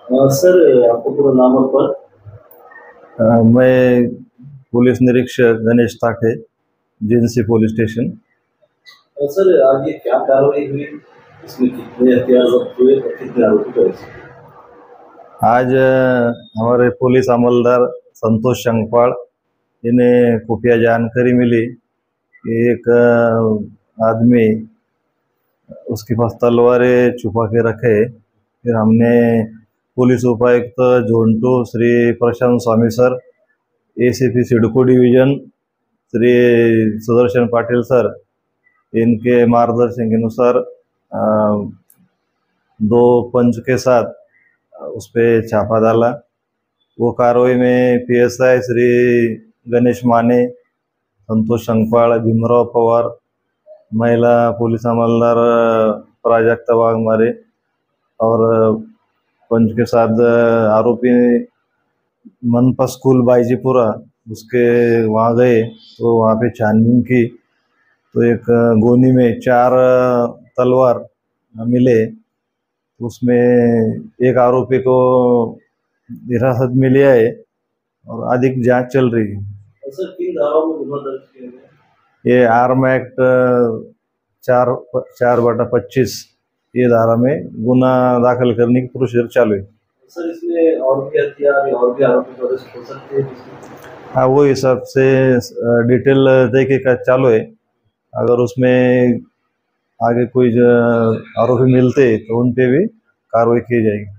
Sir, आपका पूरा नाम और पद? मैं पुलिस निरीक्षक Ganesh Tathe, GNC police station. Sir, आज ये क्या कार्रवाई हुई? इसमें कितने हथियार जब्त हुए और कितने आरोपी थे? आज हमारे पुलिस अमलदार संतोष शंखपाल इन्हें खुफिया जानकारी मिली कि एक आदमी उसके पास तलवारें छुपा के रखे। फिर हमने पुलिस उपायुक्त zone 2 Shri Prashant Swami sir, ACP CIDCO division Shri Sudarshan Patil sir, इनके मार्गदर्शन के अनुसार दो पंच के साथ उस पर छापा डाला। वो कार्रवाई में पीएसआई श्री गणेश माने, संतोष शंखपाल, भीमराव पवार, महिला पुलिस अमलदार प्राजक्ता वाघमारे और पंच के साथ आरोपी मनपा स्कूल बाईजीपुरा उसके वहाँ गए तो वहाँ पे छानबीन की तो एक गोनी में 4 तलवार मिले। उसमें एक आरोपी को हिरासत में लिया है और अधिक जांच चल रही है। सर, किन धाराओं में गुना दर्ज किया गया? ये आर्म एक्ट 4/25 ये धारा में गुना दाखिल करने की प्रोसीजर चालू है। सर, इसमें और भी हथियार या और भी आरोपी अरेस्ट हो सकते हैं? हाँ, वो हिसाब से डिटेल देखे का चालू है। अगर उसमें आगे कोई आरोपी मिलते तो उन पे भी कार्रवाई की जाएगी।